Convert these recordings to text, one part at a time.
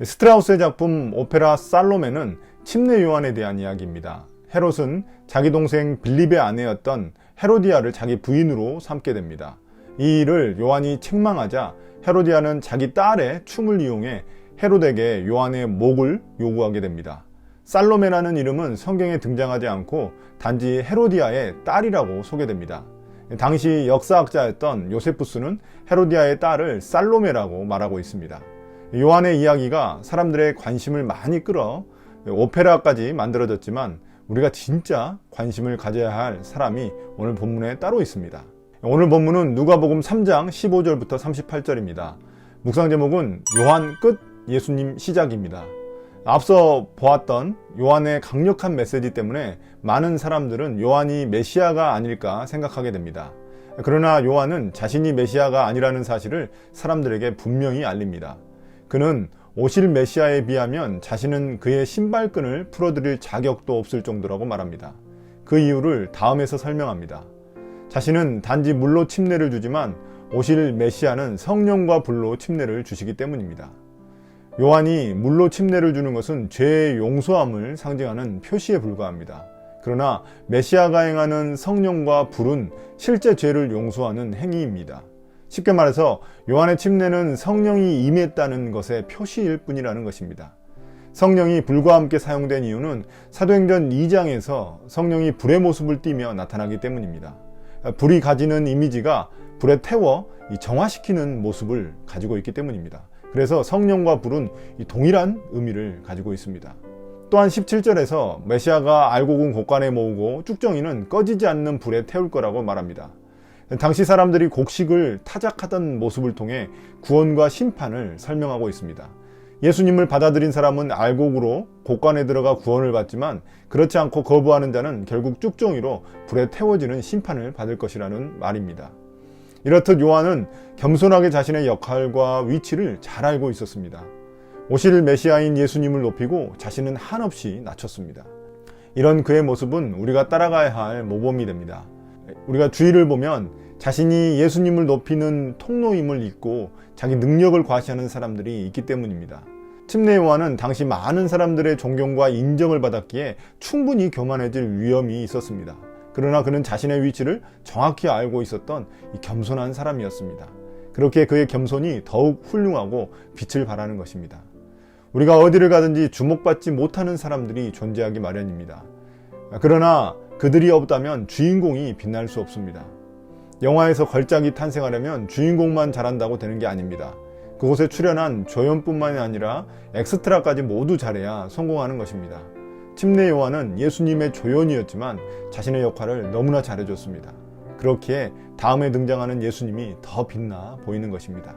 스트라우스의 작품 오페라 살로메는 침례 요한에 대한 이야기입니다. 헤롯은 자기 동생 빌립의 아내였던 헤로디아를 자기 부인으로 삼게 됩니다. 이 일을 요한이 책망하자 헤로디아는 자기 딸의 춤을 이용해 헤롯에게 요한의 목을 요구하게 됩니다. 살로메라는 이름은 성경에 등장하지 않고 단지 헤로디아의 딸이라고 소개됩니다. 당시 역사학자였던 요세푸스는 헤로디아의 딸을 살로메라고 말하고 있습니다. 요한의 이야기가 사람들의 관심을 많이 끌어 오페라까지 만들어졌지만 우리가 진짜 관심을 가져야 할 사람이 오늘 본문에 따로 있습니다. 오늘 본문은 누가복음 3장 15절부터 38절입니다. 묵상 제목은 요한 끝 예수님 시작입니다. 앞서 보았던 요한의 강력한 메시지 때문에 많은 사람들은 요한이 메시아가 아닐까 생각하게 됩니다. 그러나 요한은 자신이 메시아가 아니라는 사실을 사람들에게 분명히 알립니다. 그는 오실 메시아에 비하면 자신은 그의 신발끈을 풀어드릴 자격도 없을 정도라고 말합니다. 그 이유를 다음에서 설명합니다. 자신은 단지 물로 침례를 주지만 오실 메시아는 성령과 불로 침례를 주시기 때문입니다. 요한이 물로 침례를 주는 것은 죄의 용서함을 상징하는 표시에 불과합니다. 그러나 메시아가 행하는 성령과 불은 실제 죄를 용서하는 행위입니다. 쉽게 말해서 요한의 침례는 성령이 임했다는 것의 표시일 뿐이라는 것입니다. 성령이 불과 함께 사용된 이유는 사도행전 2장에서 성령이 불의 모습을 띠며 나타나기 때문입니다. 불이 가지는 이미지가 불에 태워 정화시키는 모습을 가지고 있기 때문입니다. 그래서 성령과 불은 동일한 의미를 가지고 있습니다. 또한 17절에서 메시아가 알곡은 곡간에 모으고 쭉정이는 꺼지지 않는 불에 태울 거라고 말합니다. 당시 사람들이 곡식을 타작하던 모습을 통해 구원과 심판을 설명하고 있습니다. 예수님을 받아들인 사람은 알곡으로 곡간에 들어가 구원을 받지만 그렇지 않고 거부하는 자는 결국 쭉정이로 불에 태워지는 심판을 받을 것이라는 말입니다. 이렇듯 요한은 겸손하게 자신의 역할과 위치를 잘 알고 있었습니다. 오실 메시아인 예수님을 높이고 자신은 한없이 낮췄습니다. 이런 그의 모습은 우리가 따라가야 할 모범이 됩니다. 우리가 주위를 보면 자신이 예수님을 높이는 통로임을 잊고 자기 능력을 과시하는 사람들이 있기 때문입니다. 침례 요한은 당시 많은 사람들의 존경과 인정을 받았기에 충분히 교만해질 위험이 있었습니다. 그러나 그는 자신의 위치를 정확히 알고 있었던 겸손한 사람이었습니다. 그렇게 그의 겸손이 더욱 훌륭하고 빛을 발하는 것입니다. 우리가 어디를 가든지 주목받지 못하는 사람들이 존재하기 마련입니다. 그러나 그들이 없다면 주인공이 빛날 수 없습니다. 영화에서 걸작이 탄생하려면 주인공만 잘한다고 되는 게 아닙니다. 그곳에 출연한 조연뿐만이 아니라 엑스트라까지 모두 잘해야 성공하는 것입니다. 침례 요한은 예수님의 조연이었지만 자신의 역할을 너무나 잘해줬습니다. 그렇기에 다음에 등장하는 예수님이 더 빛나 보이는 것입니다.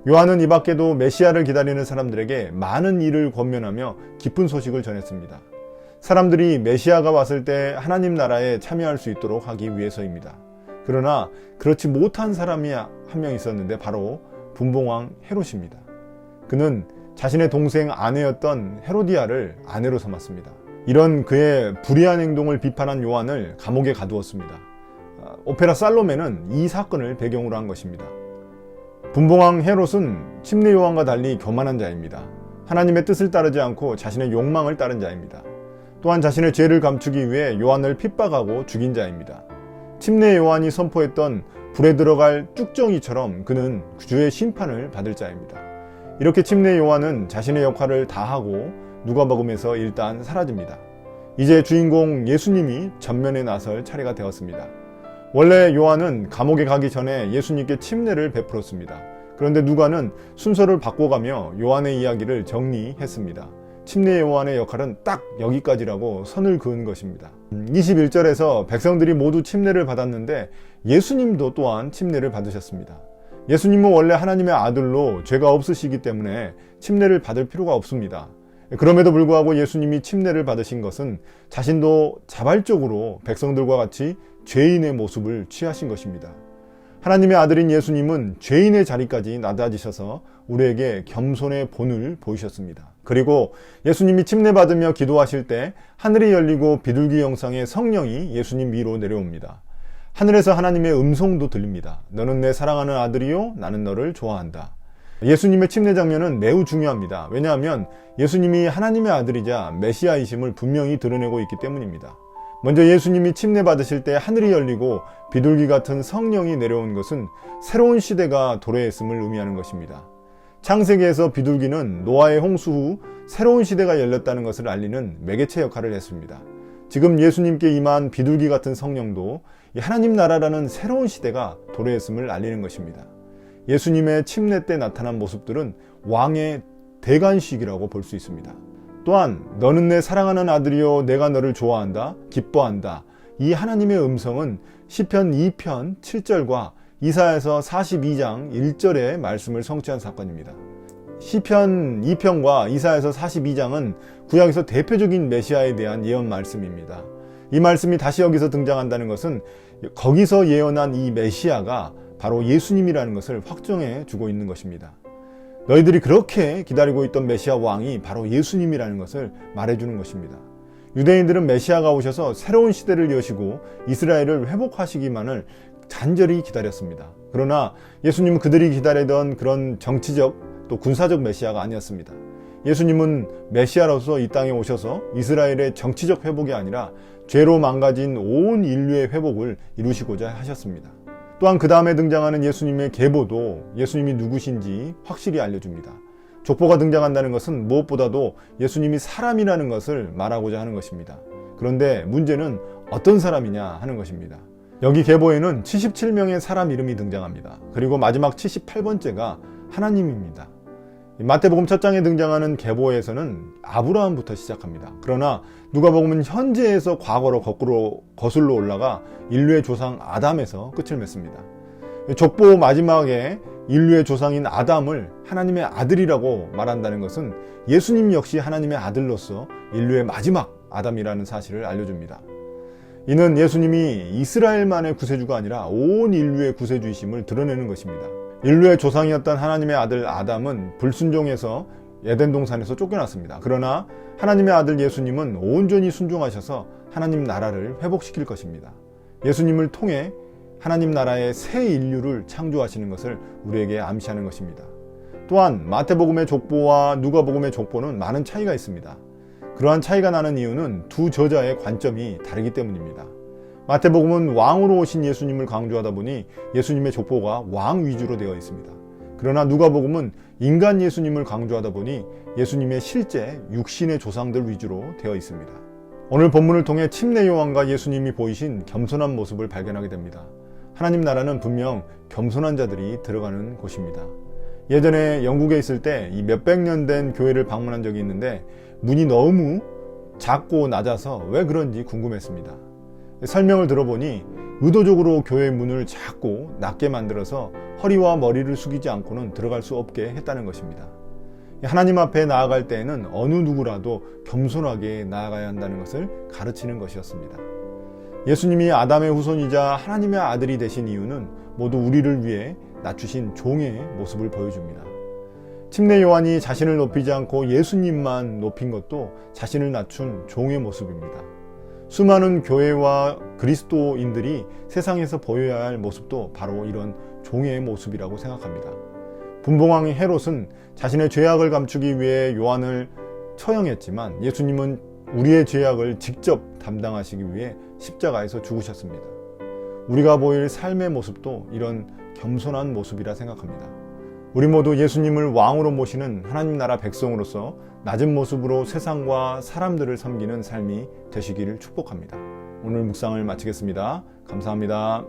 요한은 이 밖에도 메시아를 기다리는 사람들에게 많은 일을 권면하며 기쁜 소식을 전했습니다. 사람들이 메시아가 왔을 때 하나님 나라에 참여할 수 있도록 하기 위해서입니다. 그러나 그렇지 못한 사람이 한 명 있었는데 바로 분봉왕 헤롯입니다. 그는 자신의 동생 아내였던 헤로디아를 아내로 삼았습니다. 이런 그의 불의한 행동을 비판한 요한을 감옥에 가두었습니다. 오페라 살로메는 이 사건을 배경으로 한 것입니다. 분봉왕 헤롯은 침례 요한과 달리 교만한 자입니다. 하나님의 뜻을 따르지 않고 자신의 욕망을 따른 자입니다. 또한 자신의 죄를 감추기 위해 요한을 핍박하고 죽인 자입니다. 침례 요한이 선포했던 불에 들어갈 쭉정이처럼 그는 주의 심판을 받을 자입니다. 이렇게 침례 요한은 자신의 역할을 다하고 누가복음에서 일단 사라집니다. 이제 주인공 예수님이 전면에 나설 차례가 되었습니다. 원래 요한은 감옥에 가기 전에 예수님께 침례를 베풀었습니다. 그런데 누가는 순서를 바꿔가며 요한의 이야기를 정리했습니다. 침례 요한의 역할은 딱 여기까지라고 선을 그은 것입니다. 21절에서 백성들이 모두 침례를 받았는데 예수님도 또한 침례를 받으셨습니다. 예수님은 원래 하나님의 아들로 죄가 없으시기 때문에 침례를 받을 필요가 없습니다. 그럼에도 불구하고 예수님이 침례를 받으신 것은 자신도 자발적으로 백성들과 같이 죄인의 모습을 취하신 것입니다. 하나님의 아들인 예수님은 죄인의 자리까지 낮아지셔서 우리에게 겸손의 본을 보이셨습니다. 그리고 예수님이 침례받으며 기도하실 때 하늘이 열리고 비둘기 형상의 성령이 예수님 위로 내려옵니다. 하늘에서 하나님의 음성도 들립니다. 너는 내 사랑하는 아들이요 나는 너를 좋아한다. 예수님의 침례 장면은 매우 중요합니다. 왜냐하면 예수님이 하나님의 아들이자 메시아이심을 분명히 드러내고 있기 때문입니다. 먼저 예수님이 침례 받으실 때 하늘이 열리고 비둘기 같은 성령이 내려온 것은 새로운 시대가 도래했음을 의미하는 것입니다. 창세기에서 비둘기는 노아의 홍수 후 새로운 시대가 열렸다는 것을 알리는 매개체 역할을 했습니다. 지금 예수님께 임한 비둘기 같은 성령도 하나님 나라라는 새로운 시대가 도래했음을 알리는 것입니다. 예수님의 침례 때 나타난 모습들은 왕의 대관식이라고 볼 수 있습니다. 또한 너는 내 사랑하는 아들이요 내가 너를 좋아한다 기뻐한다, 이 하나님의 음성은 시편 2편 7절과 이사야서 42장 1절의 말씀을 성취한 사건입니다. 시편 2편과 이사야서 42장은 구약에서 대표적인 메시아에 대한 예언 말씀입니다. 이 말씀이 다시 여기서 등장한다는 것은 거기서 예언한 이 메시아가 바로 예수님이라는 것을 확정해 주고 있는 것입니다. 너희들이 그렇게 기다리고 있던 메시아 왕이 바로 예수님이라는 것을 말해주는 것입니다. 유대인들은 메시아가 오셔서 새로운 시대를 여시고 이스라엘을 회복하시기만을 간절히 기다렸습니다. 그러나 예수님은 그들이 기다리던 그런 정치적 또 군사적 메시아가 아니었습니다. 예수님은 메시아로서 이 땅에 오셔서 이스라엘의 정치적 회복이 아니라 죄로 망가진 온 인류의 회복을 이루시고자 하셨습니다. 또한 그 다음에 등장하는 예수님의 계보도 예수님이 누구신지 확실히 알려줍니다. 족보가 등장한다는 것은 무엇보다도 예수님이 사람이라는 것을 말하고자 하는 것입니다. 그런데 문제는 어떤 사람이냐 하는 것입니다. 여기 계보에는 77명의 사람 이름이 등장합니다. 그리고 마지막 78번째가 하나님입니다. 마태복음 첫 장에 등장하는 계보에서는 아브라함부터 시작합니다. 그러나 누가복음은 현재에서 과거로 거꾸로 거슬러 올라가 인류의 조상 아담에서 끝을 맺습니다. 족보 마지막에 인류의 조상인 아담을 하나님의 아들이라고 말한다는 것은 예수님 역시 하나님의 아들로서 인류의 마지막 아담이라는 사실을 알려줍니다. 이는 예수님이 이스라엘만의 구세주가 아니라 온 인류의 구세주이심을 드러내는 것입니다. 인류의 조상이었던 하나님의 아들 아담은 불순종해서 에덴 동산에서 쫓겨났습니다. 그러나 하나님의 아들 예수님은 온전히 순종하셔서 하나님 나라를 회복시킬 것입니다. 예수님을 통해 하나님 나라의 새 인류를 창조하시는 것을 우리에게 암시하는 것입니다. 또한 마태복음의 족보와 누가복음의 족보는 많은 차이가 있습니다. 그러한 차이가 나는 이유는 두 저자의 관점이 다르기 때문입니다. 마태복음은 왕으로 오신 예수님을 강조하다 보니 예수님의 족보가 왕 위주로 되어 있습니다. 그러나 누가복음은 인간 예수님을 강조하다 보니 예수님의 실제 육신의 조상들 위주로 되어 있습니다. 오늘 본문을 통해 침례 요한과 예수님이 보이신 겸손한 모습을 발견하게 됩니다. 하나님 나라는 분명 겸손한 자들이 들어가는 곳입니다. 예전에 영국에 있을 때 이 몇백 년 된 교회를 방문한 적이 있는데 문이 너무 작고 낮아서 왜 그런지 궁금했습니다. 설명을 들어보니 의도적으로 교회 문을 작고 낮게 만들어서 허리와 머리를 숙이지 않고는 들어갈 수 없게 했다는 것입니다. 하나님 앞에 나아갈 때에는 어느 누구라도 겸손하게 나아가야 한다는 것을 가르치는 것이었습니다. 예수님이 아담의 후손이자 하나님의 아들이 되신 이유는 모두 우리를 위해 낮추신 종의 모습을 보여줍니다. 침례 요한이 자신을 높이지 않고 예수님만 높인 것도 자신을 낮춘 종의 모습입니다. 수많은 교회와 그리스도인들이 세상에서 보여야 할 모습도 바로 이런 종의 모습이라고 생각합니다. 분봉왕 헤롯은 자신의 죄악을 감추기 위해 요한을 처형했지만 예수님은 우리의 죄악을 직접 담당하시기 위해 십자가에서 죽으셨습니다. 우리가 보일 삶의 모습도 이런 겸손한 모습이라 생각합니다. 우리 모두 예수님을 왕으로 모시는 하나님 나라 백성으로서 낮은 모습으로 세상과 사람들을 섬기는 삶이 되시기를 축복합니다. 오늘 묵상을 마치겠습니다. 감사합니다.